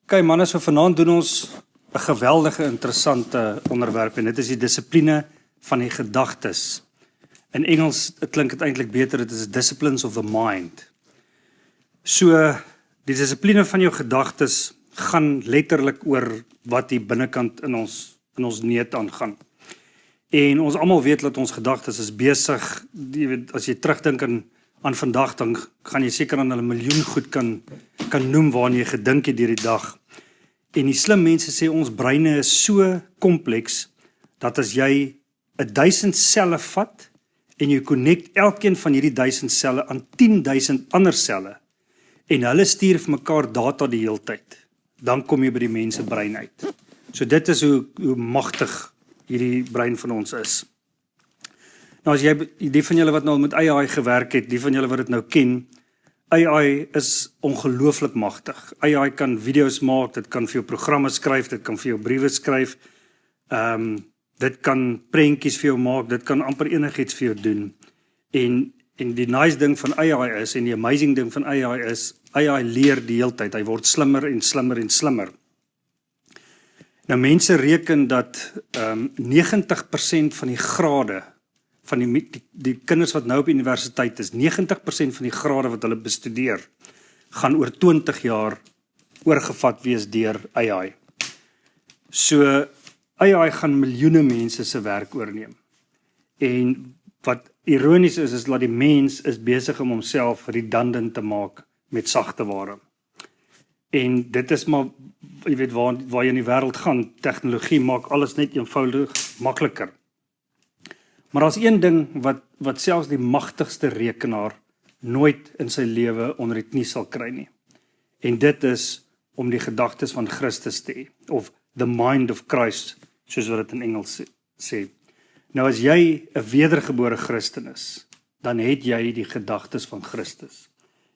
Kyk manne, so vanaand doen ons 'n geweldige interessante onderwerp en dit is die dissipline van die gedagtes. In Engels klink dit eintlik beter, dit is disciplines of the mind. So die dissipline van jou gedagtes gaan letterlik oor wat die binnekant in ons neut aangaan. En ons almal weet dat ons gedagtes is besig, jy weet, as jy terugdink aan vandag, dan gaan jy seker aan 'n miljoen goed kan noem waaraan jy gedink het deur die dag. En die slim mense sê ons breine is so kompleks, dat as jy 1000 selle vat, en jy connect elkeen van hierdie 1000 selle aan 10.000 ander selle, en hulle stuur vir mekaar data die hele tyd, dan kom jy by die mense brein uit. So dit is hoe magtig hierdie brein van ons is. Nou as jy, die van julle wat nou met AI gewerk het, die van julle wat dit nou ken, AI is ongelooflik magtig. AI kan video's maak, dit kan vir jou programme skryf, dit kan vir jou briewe skryf, dit kan prentjies vir jou maak, dit kan amper enigiets vir jou doen. En die nice ding van AI is, en die amazing ding van AI is, AI leer die hele tyd, hy word slimmer en slimmer en slimmer. Nou mense reken dat 90% van die grade van die kinders wat nou op universiteit is, 90% van die grade wat hulle bestudeer, gaan oor 20 jaar oorgevat wees deur AI. So AI gaan miljoene mense se werk oorneem. En wat ironies is dat die mens is besig om homself redundant te maak met sagte ware. En dit is maar, jy weet waar jy in die wêreld gaan, tegnologie maak alles net eenvoudig makliker. Maar daar's een ding wat selfs die magtigste rekenaar nooit in sy lewe onder die knie sal kry nie. En dit is om die gedagtes van Christus te hê, of the mind of Christ, soos wat dit in Engels sê. Nou as jy 'n wedergebore Christen is, dan het jy die gedagtes van Christus.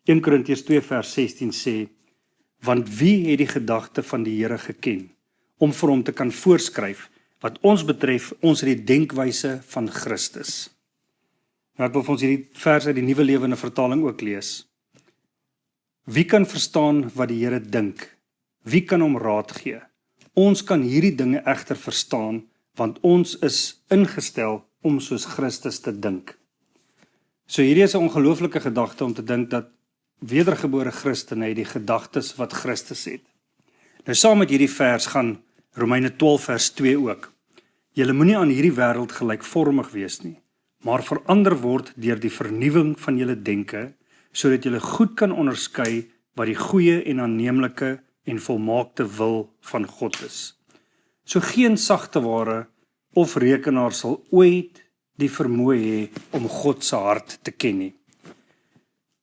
1 Korintiërs 2 vers 16 sê, want wie het die gedagte van die Here geken, om vir hom te kan voorskryf, wat ons betref, ons het die denkwyse van Christus. Nou ek wil vir ons hierdie vers uit die Nuwe Lewende Vertaling ook lees. Wie kan verstaan wat die Here dink? Wie kan hom raad gee? Ons kan hierdie dinge egter verstaan, want ons is ingestel om soos Christus te dink. So hierdie is 'n ongelooflike gedagte om te dink dat wedergebore Christene het die gedagtes wat Christus het. Nou saam met hierdie vers gaan Romeine 12 vers 2 ook. Julle moenie aan hierdie wêreld gelykvormig wees nie, maar verander word deur die vernuwing van julle denke, sodat julle goed kan onderskei wat die goeie en aanneemlike en volmaakte wil van God is. So geen sagte ware of rekenaar sal ooit die vermoë hê om God se hart te ken nie.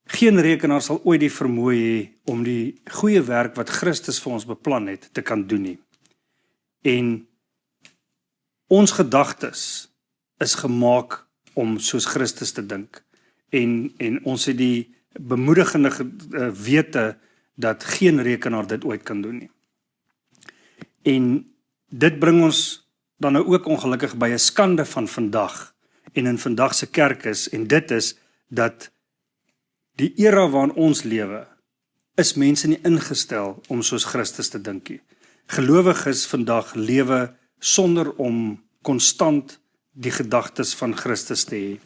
Geen rekenaar sal ooit die vermoë hê om die goeie werk wat Christus vir ons beplan het te kan doen nie. En ons gedagtes is gemaak om soos Christus te dink. En ons het die bemoedigende wete dat geen rekenaar dit ooit kan doen nie. En dit bring ons dan nou ook ongelukkig by 'n skande van vandag en in vandag se kerk is, en dit is dat die era waarin ons lewe, is mense nie ingestel om soos Christus te dink nie. Gelowiges vandag lewe sonder om konstant die gedagtes van Christus te hê.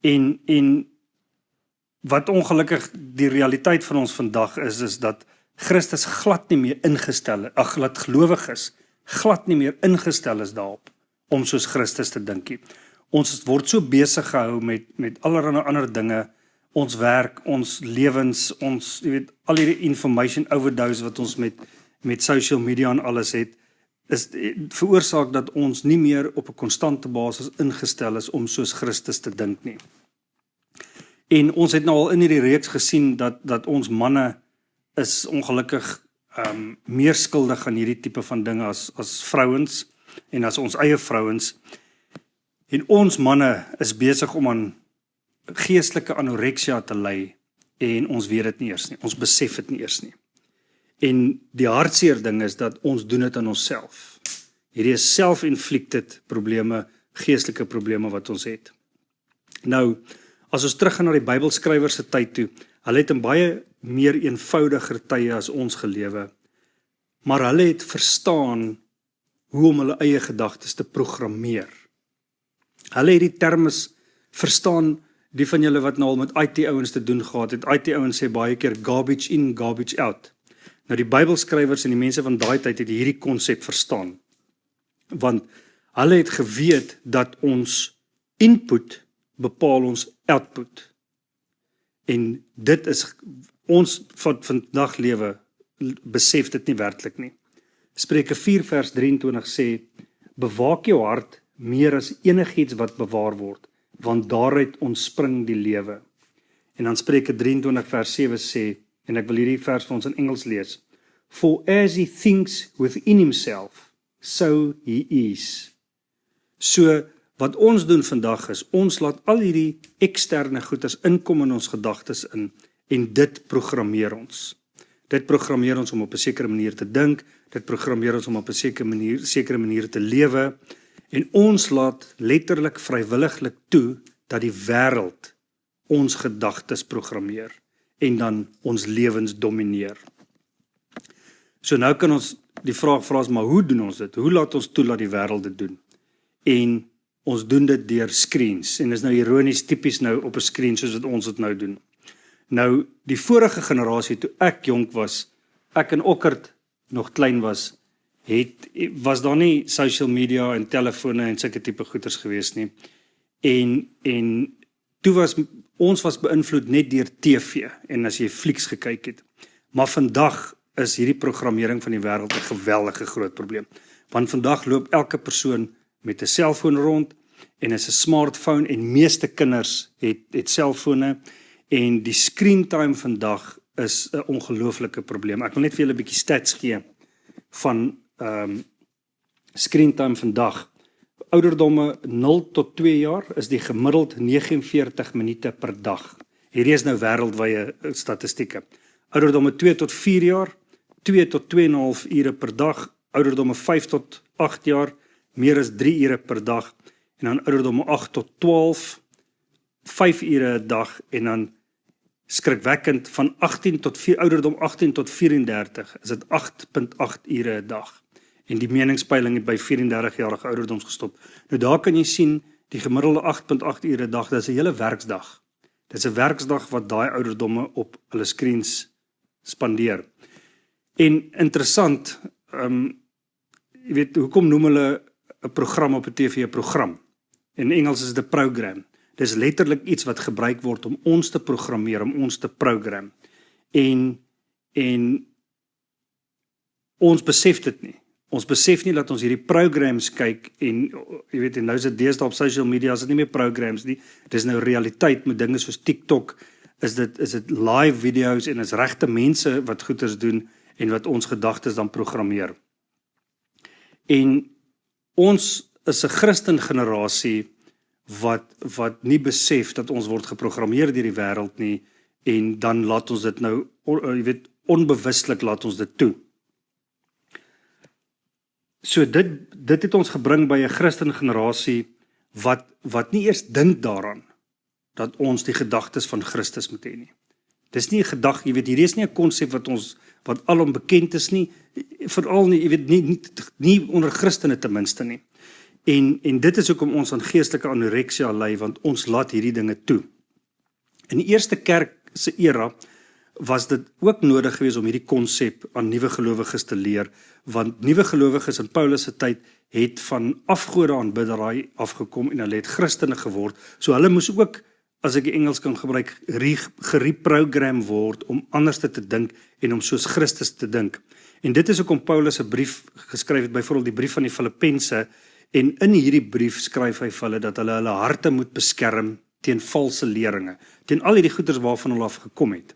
En wat ongelukkig die realiteit van ons vandag is dat Christus glad nie meer ingestel is, dat gelowiges glad nie meer ingestel is daarop om soos Christus te dink nie. Ons word so besig gehou met allerlei ander dinge, ons werk, ons lewens, ons, jy weet, al hierdie information overdose wat ons met social media en alles het, is veroorsaak dat ons nie meer op 'n konstante basis ingestel is om soos Christus te dink nie. En ons het nou al in hierdie reeks gesien dat ons manne is ongelukkig meer skuldig aan hierdie tipe van dinge as vrouens en as ons eie vrouens. En ons manne is besig om aan geestelike anoreksia te ly en ons weet dit nie eers nie. Ons besef dit nie eers nie. En die hartseer ding is dat ons doen dit aan onsself. Hierdie is self-inflicted probleme, geestelike probleme wat ons het. Nou, as ons teruggaan na die Bybelskrywers se tyd toe, hulle het in baie meer eenvoudiger tye as ons gelewe. maar hulle het verstaan hoe om hulle eie gedagtes te programmeer. Hulle het die termes verstaan, die van julle wat nou al met IT-ouens te doen gehad het. IT-ouens sê baie keer garbage in, garbage out. Nou die Bybelskrywers en die mense van daai tyd het hierdie konsep verstaan. Want hulle het geweet dat ons input bepaal ons output. En dit is, ons van vandag lewe besef dit nie werklik nie. Spreuke 4 vers 23 sê, bewaak jou hart meer as enigiets wat bewaar word, want daaruit ontspring die lewe. En dan Spreuke 23 vers 7 sê, en ek wil hierdie vers vir ons in Engels lees, for as he thinks within himself, so he is. So, wat ons doen vandag is, ons laat al hierdie eksterne goeders inkom in ons gedagtes in, en dit programmeer ons. Dit programmeer ons om op 'n sekere manier te dink, dit programmeer ons om op 'n sekere manier te lewe, en ons laat letterlik vrywilliglik toe, dat die wêreld ons gedagtes programmeer, en dan ons lewens domineer. So nou kan ons die vraag vra, maar hoe doen ons dit? Hoe laat ons toe dat die wêreld dit doen? En ons doen dit deur screens, en is nou ironies typies nou op 'n screen soos wat ons dit nou doen. Nou, die vorige generasie, toe ek jonk was, ek en Okkert nog klein was daar nie social media en telefone en sulke tipe goeders gewees nie. En toe ons was beïnvloed net deur TV, en as jy flieks gekyk het. Maar vandag is hierdie programmering van die wêreld 'n geweldige groot probleem. Want vandag loop elke persoon met 'n selfoon rond, en is 'n smartphone, en meeste kinders het selfone, en die screen time vandag is 'n ongelooflike probleem. Ek wil net vir julle 'n bietjie stats gee van screen time vandag. Ouderdomme 0 tot 2 jaar is die gemiddeld 49 minute per dag. Hierdie is nou wêreldwye statistieke. Ouderdomme 2 tot 4 jaar, 2 tot 2,5 ure per dag. Ouderdomme 5 tot 8 jaar, meer as 3 ure per dag. En dan ouderdomme 8 tot 12, 5 ure 'n dag, en dan skrikwekkend van ouderdom 18 tot 34 is dit 8,8 ure 'n dag. En die meningspeiling het by 34-jarige ouderdoms gestop. Nou daar kan jy sien, die gemiddelde 8,8 ure 'n dag, dit is 'n hele werksdag. Dit is 'n werksdag wat daai ouderdomme op hulle screens spandeer. En interessant, jy weet, hoekom noem hulle 'n program op 'n TV 'n program? In Engels is dit 'n program. Dis letterlik iets wat gebruik word om ons te programmeer, om ons te program. En ons besef dit nie. Ons besef nie dat ons hierdie programs kyk, en jy weet, en nou is dit deesdae op social media, is dit nie meer programs nie, dis nou realiteit met dinge soos TikTok, is dit live video's, en is regte mense wat goeders doen, en wat ons gedagtes dan programmeer. En ons is 'n Christen generasie wat nie besef dat ons word geprogrammeer deur die wêreld nie, en dan laat ons dit nou, jy weet, onbewustelik laat ons dit toe. So dit het ons gebring by 'n Christen generasie wat nie eers dink daaraan dat ons die gedagtes van Christus moet hê nie. Dis nie 'n gedagte, jy weet, hierdie is nie 'n konsep wat alom bekend is nie, veral nie, jy weet, nie onder Christene ten minste nie. En dit is hoekom ons aan geestelike anoreksia ly, want ons laat hierdie dinge toe. In die eerste kerk se era was dit ook nodig geweest om hierdie konsep aan nuwe gelowiges te leer, want nuwe gelowiges in Paulus se tyd het van afgode aanbiddery afgekom, en hulle het Christene geword, so hulle moes ook, as ek die Engels kan gebruik, gereprogram word om anders te dink, en om soos Christus te dink. En dit is hoekom Paulus 'n brief geskryf het, byvoorbeeld die brief van die Filippense, en in hierdie brief skryf hy vir hulle dat hulle harte moet beskerm teen valse leringe, teen al hierdie goeders waarvan hulle af gekom het.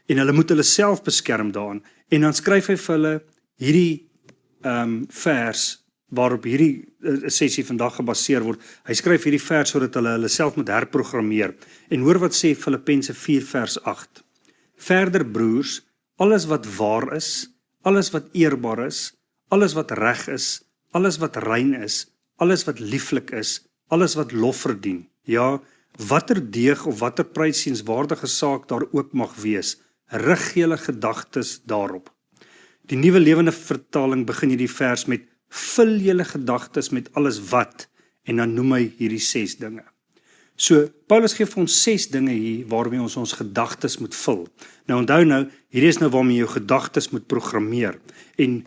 En hulle moet hulle self beskerm daarin. En dan skryf hy vir hulle hierdie vers waarop hierdie sessie vandag gebaseer word. Hy skryf hierdie vers sodat hulle self moet herprogrammeer. En hoor wat sê Filippense 4 vers 8. Verder broers, alles wat waar is, alles wat eerbaar is, alles wat reg is, alles wat rein is, alles wat lieflik is, alles wat lof verdien. Ja, watter deeg of watter prysienswaardige saak daar ook mag wees, rig julle gedagtes daarop. Die Nuwe Lewende Vertaling begin hierdie vers met vul julle gedagtes met alles wat, en dan noem hy hierdie 6 dinge. So, Paulus gee vir ons 6 dinge hier waarmee ons gedagtes moet vul. Nou onthou nou, hierdie is nou waarmee jou gedagtes moet programmeer. En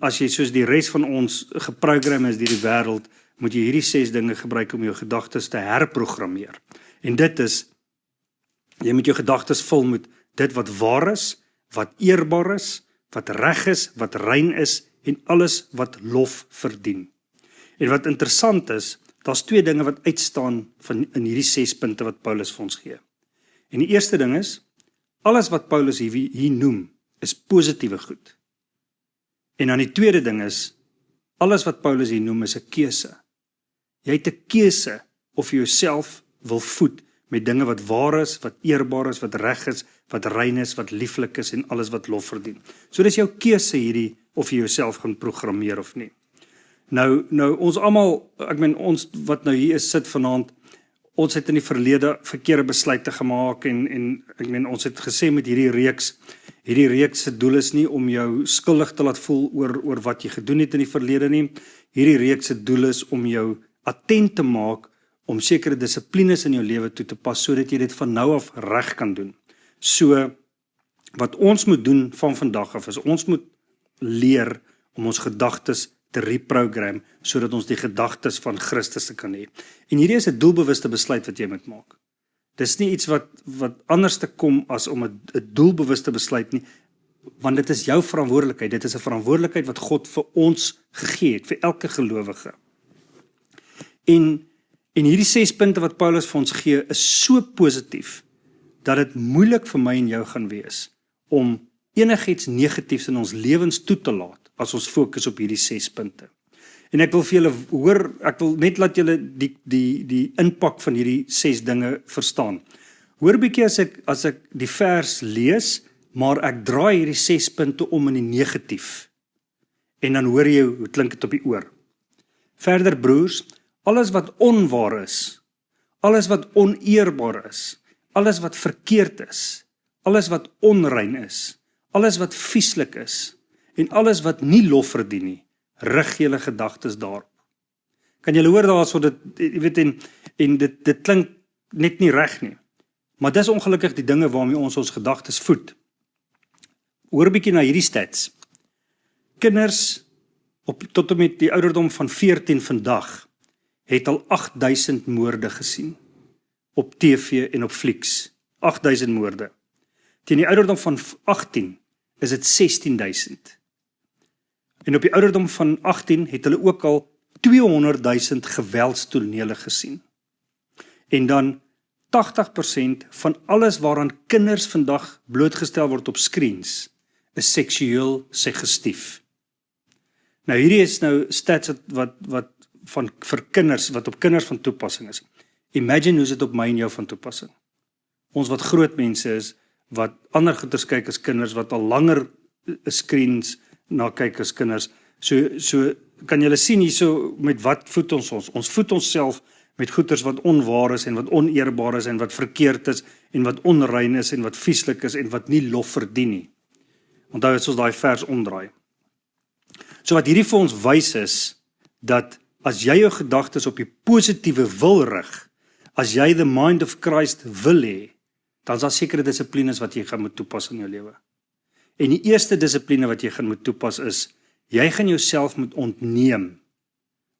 as jy soos die res van ons geprogram is deur die wêreld, moet jy hierdie 6 dinge gebruik om jou gedagtes te herprogrammeer. En dit is, jy moet jou gedagtes vul met dit wat waar is, wat eerbaar is, wat reg is, wat rein is en alles wat lof verdien. En wat interessant is, daar's 2 dinge wat uitstaan in hierdie 6 punte wat Paulus vir ons gee. En die eerste ding is, alles wat Paulus hier noem, is positiewe goed. En dan die tweede ding is, alles wat Paulus hier noem is 'n keuse. Jy het 'n keuse of jy jouself wil voed met dinge wat waar is, wat eerbaar is, wat reg is, wat rein is, wat lieflik is en alles wat lof verdien. So dis jou keuse hierdie of jy jouself gaan programmeer of nie. Nou ons almal, ons wat nou hier is sit vanaand, ons het in die verlede verkeerde besluite gemaak en ons het gesê met hierdie reeks se doel is nie om jou skuldig te laat voel oor wat jy gedoen het in die verlede nie. Hierdie reeks se doel is om jou attent te maak om sekere dissiplines in jou lewe toe te pas sodat jy dit van nou af reg kan doen. So wat ons moet doen van vandag af is ons moet leer om ons gedagtes te reprogram sodat ons die gedagtes van Christus kan hê. En hierdie is 'n doelbewuste besluit wat jy moet maak. Dis nie iets wat anders te kom as om 'n doelbewuste besluit nie, want dit is jou verantwoordelikheid. Dit is 'n verantwoordelikheid wat God vir ons gegee het, vir elke gelowige. En hierdie 6 punte wat Paulus vir ons gee, is so positief dat dit moeilik vir my en jou gaan wees om enigiets negatiefs in ons lewens toe te laat as ons fokus op hierdie 6 punte. En ek wil vir julle hoor, ek wil net laat julle die impak van hierdie 6 dinge verstaan. Hoor bietjie as ek die vers lees, maar ek draai hierdie 6 punte om in die negatief. En dan hoor jy hoe klink dit op die oor. Verder broers, alles wat onwaar is, alles wat oneerbaar is, alles wat verkeerd is, alles wat onrein is, alles wat vieslik is, en alles wat nie lof verdien nie, rig julle gedagtes daarop. Kan julle hoor daarso dit, jy weet, en dit klink net nie reg nie. Maar dis ongelukkig die dinge waarmee ons gedagtes voed. Hoor 'n bietjie na hierdie stats. Kinders tot en met die ouderdom van 14 vandag het al 8000 moorde gesien op TV en op flieks. 8000 moorde. Teen die ouderdom van 18 is dit 16000. En op die ouderdom van 18 het hulle ook al 200,000 geweldstonele gesien. En dan 80% van alles waaraan kinders vandag blootgestel word op screens is seksueel suggestief. Nou hierdie is nou stats wat vir kinders, wat op kinders van toepassing is. Imagine hoe is dit op my en jou van toepassing. Ons wat groot mense is, wat ander goeders kyk as kinders, wat al langer screens na kyk as kinders. So kan julle sien hierso met wat voed ons? Ons voed onsself met goeders wat onwaar is en wat oneerbaar is en wat verkeerd is en wat onrein is en wat vieslik is en wat nie lof verdien nie. Onthou as ons daai vers omdraai. So wat hierdie vir ons wys is dat as jy jou gedagtes op die positiewe wil rig, as jy the mind of Christ wil hê, dan is daar sekere dissiplines wat jy gaan moet toepas in jou lewe. En die eerste dissipline wat jy gaan moet toepas is, jy gaan jouself moet ontneem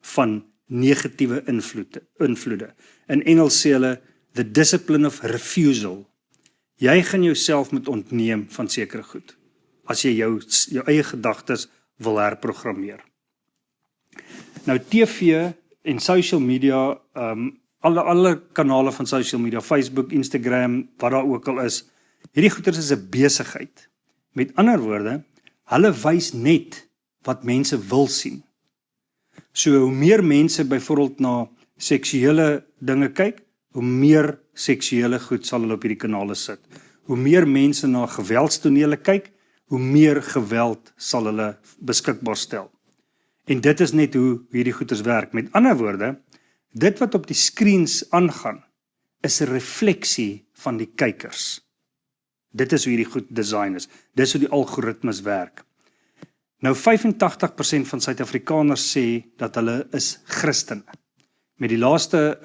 van negatiewe invloede. In Engels sê hulle, the discipline of refusal. Jy gaan jouself moet ontneem van sekere goed, as jy jou eie gedagtes wil herprogrammeer. Nou TV en social media, alle kanale van social media, Facebook, Instagram, wat daar ook al is, hierdie goeders is 'n besigheid. Met ander woorde, hulle wys net wat mense wil sien. So hoe meer mense byvoorbeeld na seksuele dinge kyk, hoe meer seksuele goed sal hulle op hierdie kanale sit. Hoe meer mense na geweldstonele kyk, hoe meer geweld sal hulle beskikbaar stel. En dit is net hoe hierdie goeders werk. Met ander woorde, dit wat op die screens aangaan, is 'n refleksie van die kykers. Dit is hoe hierdie goed design is. Dis hoe die algoritmes werk. Nou 85% van Suid-Afrikaners sê dat hulle is Christene. Met die laaste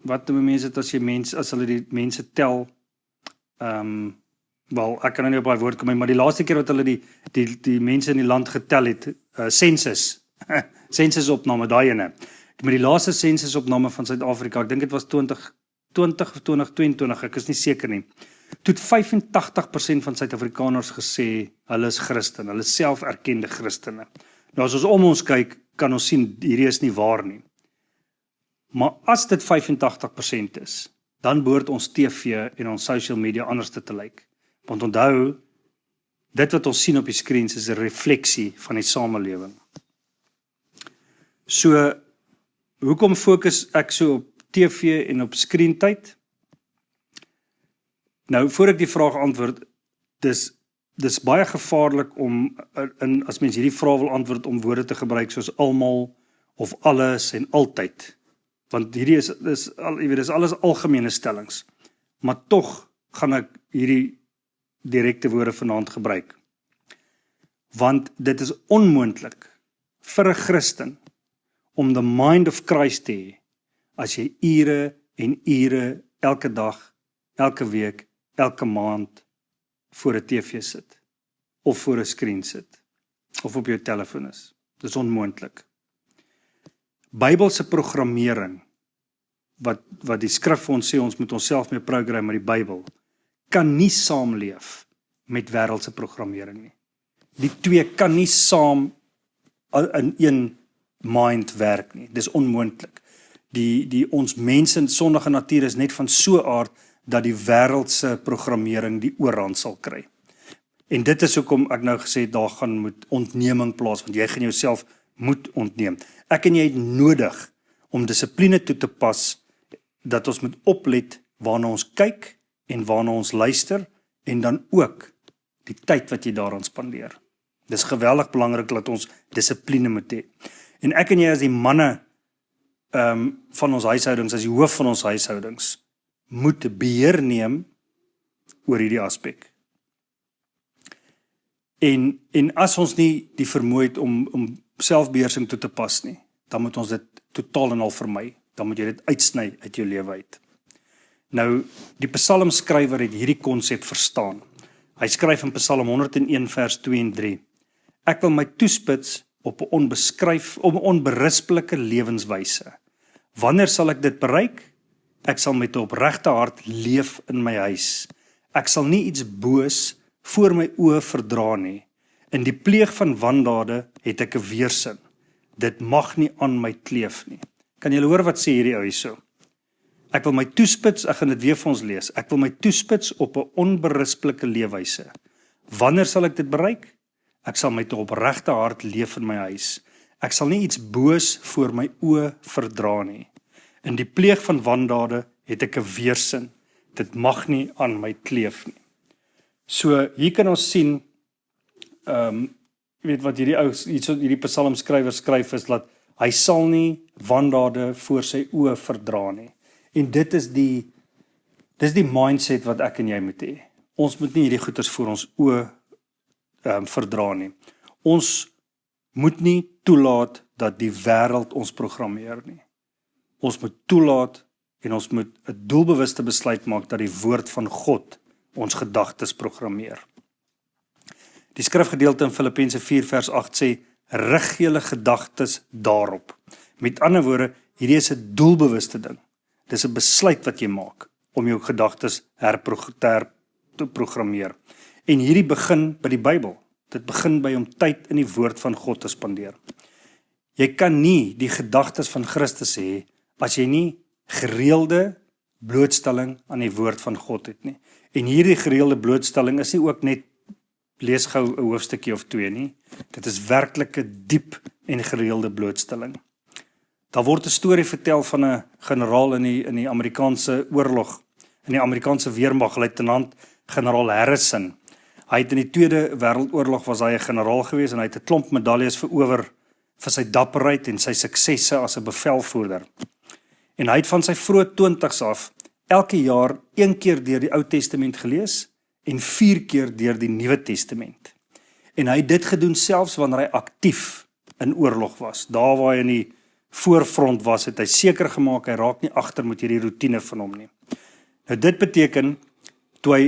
wat doen mense dit as hulle die mense tel, wel, ek kan nou nie op daai woord kom nie, maar die laaste keer wat hulle die mense in die land getel het, census, censusopname, daai ene. Met die laaste censusopname van Suid-Afrika, ek dink dit was 2020 of 2022, ek is nie seker nie. Toe het 85% van Suid-Afrikaners gesê, hulle is Christen, hulle is selferkende Christene. Nou as ons kyk, kan ons sien, hierdie is nie waar nie. Maar as dit 85% is, dan behoort ons TV en ons social media anders te lyk. Want onthou, dit wat ons sien op die screens is 'n refleksie van die samelewing. So, hoekom fokus ek so op TV en op skreentyd? Nou, voor ek die vraag antwoord, dis baie gevaarlik om, as mens hierdie vraag wil antwoord, om woorde te gebruik soos almal, of alles en altyd. Want hierdie is alles algemene stellings. Maar tog gaan ek hierdie direkte woorde vanaand gebruik. Want dit is onmoontlik vir 'n Christen om the mind of Christ te hê, as jy ure en ure, elke dag, elke week, elke maand voor 'n TV sit, of voor 'n skerm sit, of op jou telefoon is. Dit is onmoontlik. Bybelse programmering, wat die skrif vir ons sê, ons moet onsself mee program met die Bybel, kan nie saamleef met wêreldse programmering nie. Die twee kan nie saam in een mind werk nie. Dis onmoontlik. Ons mense sondige natuur is net van so aard dat die wêreldse programmering die oorhand sal kry. En dit is hoekom ek nou gesê het, daar gaan moet ontneming plaas, want jy gaan jouself moet ontneem. Ek en jy het nodig om dissipline toe te pas, dat ons moet oplet waarna ons kyk en waarna ons luister, en dan ook die tyd wat jy daaraan spandeer. Dis geweldig belangrik dat ons dissipline moet hê. En ek en jy as die manne van ons huishoudings, as die hoof van ons huishoudings, moet beheer neem oor hierdie aspek. En as ons nie die vermoë het om selfbeheersing toe te pas nie, dan moet ons dit totaal en al vermy. Dan moet jy dit uitsny uit jou lewe uit. Nou, die psalmskrywer het hierdie konsep verstaan. Hy skryf in Psalm 101 vers 2 en 3. Ek wil my toespits op 'n onberispelike lewenswyse. Wanneer sal ek dit bereik? Ek sal met 'n opregte hart leef in my huis. Ek sal nie iets boos voor my oë verdra nie. In die pleeg van wandade het ek 'n weersin. Dit mag nie aan my kleef nie. Kan julle hoor wat sê hierdie ou hierso? Ek wil my toespits, ek gaan dit weer vir ons lees. Ek wil my toespits op 'n onberispelike leefwyse. Wanneer sal ek dit bereik? Ek sal met 'n opregte hart leef in my huis. Ek sal nie iets boos voor my oë verdra nie. In die pleeg van wandade het ek 'n weersin. Dit mag nie aan my kleef nie. So hier kan ons sien, weet wat hierdie psalmskrywer skryf is, dat hy sal nie wandade voor sy oë verdra nie. En dis die mindset wat ek en jy moet hê. Ons moet nie hierdie goeters voor ons oë verdra nie. Ons moet nie toelaat dat die wêreld ons programmeer nie. Ons moet toelaat en ons moet 'n doelbewuste besluit maak dat die woord van God ons gedagtes programmeer. Die skrifgedeelte in Filippense 4 vers 8 sê, rig julle gedagtes daarop. Met ander woorde, hierdie is 'n doelbewuste ding. Dis 'n besluit wat jy maak om jou gedagtes te programmeer. En hierdie begin by die Bybel. Dit begin by om tyd in die woord van God te spandeer. Jy kan nie die gedagtes van Christus hê as jy nie gereelde blootstelling aan die woord van God het nie. En hierdie gereelde blootstelling is nie ook net lees gou 'n hoofstukkie of 2 nie. Dit is werklike diep en gereelde blootstelling. Daar word 'n storie vertel van 'n generaal in die Amerikaanse oorlog, in die Amerikaanse weermag, luitenant generaal Harrison. Hy het in die Tweede Wêreldoorlog was hy 'n generaal gewees en hy het 'n klomp medaljes verower vir sy dapperheid en sy suksesse as 'n bevelvoerder. En hy het van sy vroeë 20's af elke jaar 1 keer deur die Ou Testament gelees en 4 keer deur die Nuwe Testament. En hy het dit gedoen selfs wanneer hy aktief in oorlog was. Daar waar hy in die voorfront was, het hy seker gemaak, hy raak nie agter met hierdie roetine van hom nie. Nou dit beteken, toe hy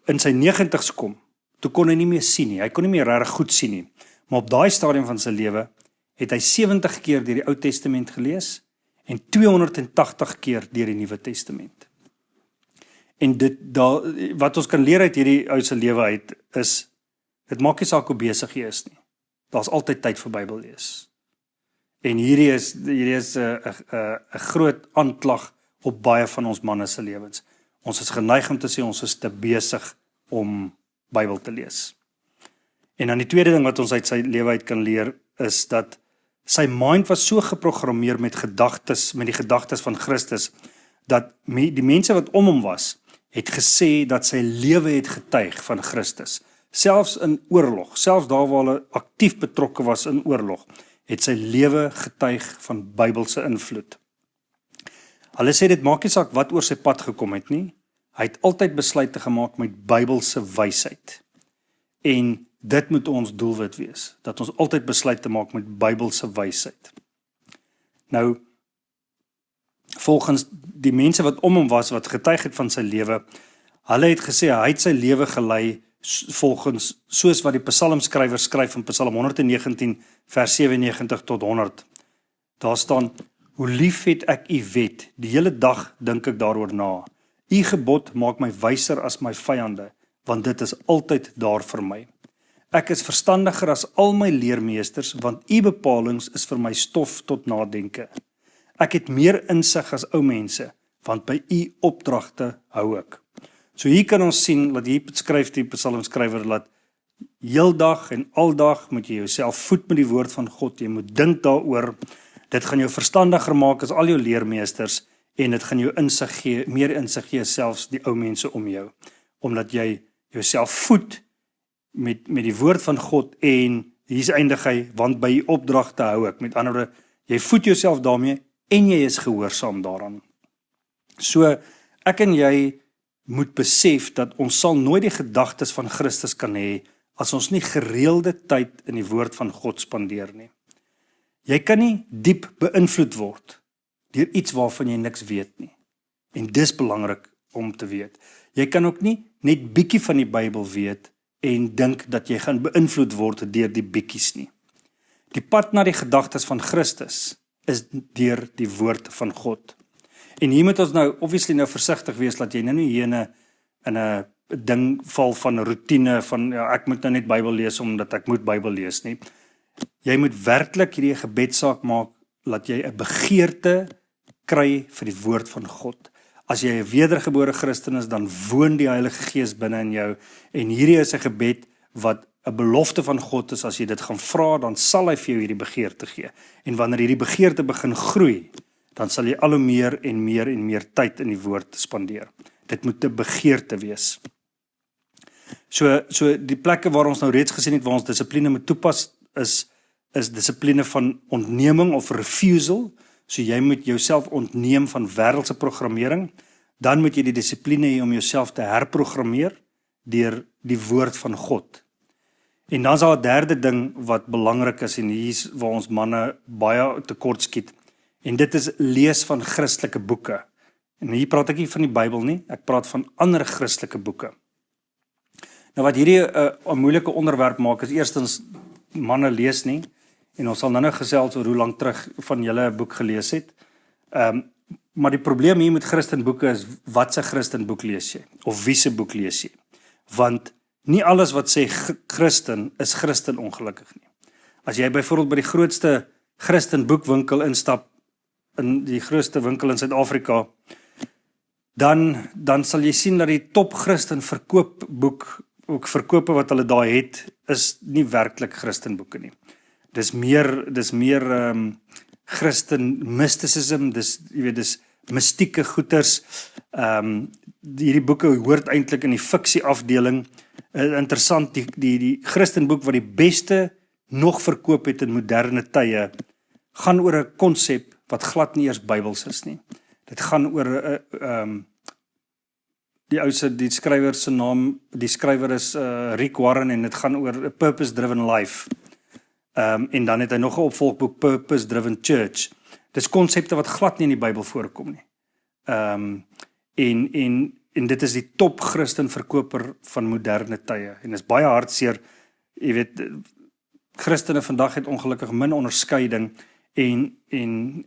in sy 90's kom, toe kon hy nie meer sien nie, hy kon nie meer regtig goed sien nie. Maar op daai stadium van sy lewe, het hy 70 keer deur die Ou Testament gelees, en 280 keer deur die Nuwe Testament. En wat ons kan leer uit hierdie ou se lewe uit, is, dit maak nie saak hoe besig jy is nie. Daar's altyd tyd vir Bybel lees. En hierdie is 'n groot aanklag op baie van ons manne se lewens. Ons is geneig om te sê ons is te besig om Bybel te lees. En dan die tweede ding wat ons uit sy lewe uit kan leer, is dat sy mind was so geprogrammeer met die gedagtes van Christus, dat die mense wat om hom was, het gesê dat sy lewe het getuig van Christus. Selfs in oorlog, selfs daar waar hulle aktief betrokke was in oorlog, het sy lewe getuig van Bybelse invloed. Hulle sê dit maak nie saak wat oor sy pad gekom het nie, hy het altyd besluite gemaak met Bybelse wysheid. En dit moet ons doelwit wees, dat ons altyd besluite maak met Bybelse wysheid. Nou, volgens die mense wat om hom was, wat getuig het van sy lewe, hulle het gesê, hy het sy lewe gelei volgens, soos wat die psalmskrywer skryf in Psalm 119, vers 97 tot 100. Daar staan, hoe lief het ek u wet, die hele dag dink ek daaroor na. U gebod maak my wyser as my vyande, want dit is altyd daar vir my. Ek is verstandiger as al my leermeesters, want u bepalings is vir my stof tot nadenke. Ek het meer insig as ou mense, want by u opdragte hou ek. So hier kan ons sien, dat hier skryf die psalmskrywer, dat heeldag en aldag moet jy jouself voed met die woord van God, jy moet dink daaroor, dit gaan jou verstandiger maak as al jou leermeesters, en dit gaan jou insig gee, meer insig gee selfs die ou mense om jou, omdat jy jouself voed met die woord van God, en hier's eindig hy, want by die opdragte hou ek, met ander woorde, jy voed jouself daarmee, en jy is gehoorsaam daaraan. So, ek en jy moet besef dat ons sal nooit die gedagtes van Christus kan hê, as ons nie gereelde tyd in die woord van God spandeer nie. Jy kan nie diep beïnvloed word deur iets waarvan jy niks weet nie. En dis belangrik om te weet. Jy kan ook nie net bietjie van die Bybel weet en dink dat jy gaan beïnvloed word deur die bietjies nie. Die pad na die gedagtes van Christus is deur die woord van God. En hier moet ons nou obviously versigtig wees dat jy nou nie hier in 'n ding val van roetine van ja, ek moet nou net Bybel lees omdat ek moet Bybel lees nie. Jy moet werklik hierdie gebedsaak maak dat jy 'n begeerte kry vir die woord van God. As jy 'n wedergebore Christen is, dan woon die Heilige Gees binne in jou en hierdie is 'n gebed wat 'n belofte van God is. As jy dit gaan vra, dan sal hy vir jou hierdie begeerte gee. En wanneer hierdie begeerte begin groei, dan sal jy al hoe meer en meer tyd in die woord spandeer. Dit moet 'n begeerte wees. So die plekke waar ons nou reeds gesien het, waar ons dissipline moet toepas, is dissipline van ontneming of refusal. So jy moet jouself ontneem van wêreldse programmering. Dan moet jy die dissipline hê om jouself te herprogrammeer deur die woord van God. En dan is daar 'n derde ding wat belangrik is, en hier is waar ons manne baie tekort skiet. En dit is lees van Christelike boeke. En hier praat ek nie van die Bybel nie, ek praat van ander Christelike boeke. Nou wat hierdie 'n moeilike onderwerp maak, is eerstens manne lees nie, en ons sal nou gesels oor hoe lank terug van julle 'n boek gelees het. Maar die probleem hier met Christenboeke is, wat se Christenboek lees jy? Of wie se boek lees jy? Want nie alles wat sê Christen, is Christen ongelukkig nie. As jy byvoorbeeld by die grootste Christenboekwinkel instap, in die grootste winkel in Suid-Afrika, dan sal jy sien dat die top Christen verkope wat hulle daar het, is nie werklik Christenboeke nie. Dis meer Christen mysticism, dis mystieke goeters. Hierdie boeke hoort eintlik in die fiksie afdeling. Interessant, die Christenboek wat die beste nog verkoop het in moderne tye, gaan oor 'n konsep wat glad nie eers Bybels is nie. Dit gaan oor die skrywer se naam, die skrywer is Rick Warren en dit gaan oor 'n purpose-driven life. En dan het hy nog 'n opvolgboek, Purpose-Driven Church. Dis konsepte wat glad nie in die Bybel voorkom nie. En dit is die top Christen verkoper van moderne tye. En is baie hartseer, jy weet, Christene vandag het ongelukkig min onderskeiding en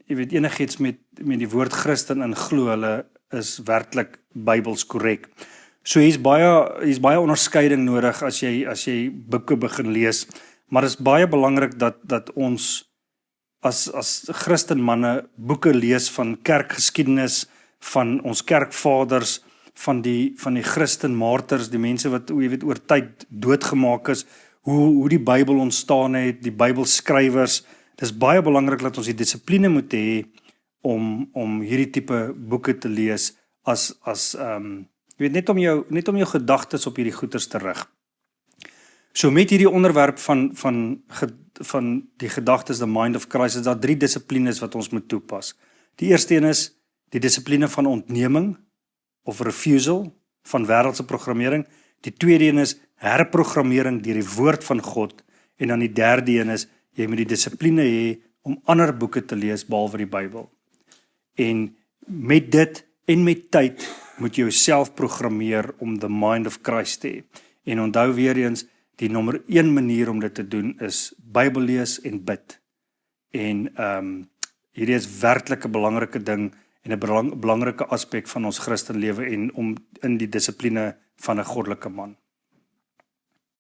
jy weet enigiets met die woord Christen in glo, hulle is werklik Bybels korrek. So hier's baie onderskeiding nodig as jy boeke begin lees, maar dit is baie belangrik dat ons as Christenmanne boeke lees van kerkgeskiedenis, van ons kerkvaders, van die Christen marters, die mense wat jy weet oor tyd doodgemaak is, hoe die Bybel ontstaan het, die Bybelskrywers. Dis baie belangrik dat ons die dissipline moet hê om hierdie tipe boeke te lees jy weet net om jou gedagtes op hierdie goeters te rig. So met hierdie onderwerp van die gedagtes, the mind of Christ, is daar 3 dissiplines wat ons moet toepas. Die eerste een is die dissipline van ontneming of refusal van wêreldse programmering. Die tweede een is herprogrammering deur die woord van God. En dan die derde een is jy moet die dissipline hê om ander boeke te lees behalwe die Bybel. En met dit en met tyd moet jy jouself programmeer om the mind of Christ te hê. En onthou weer eens, die nommer 1 manier om dit te doen is Bybel lees en bid. En hierdie is werklik 'n belangrike ding en 'n belangrike aspek van ons Christenlewe en om in die dissipline van 'n goddelike man.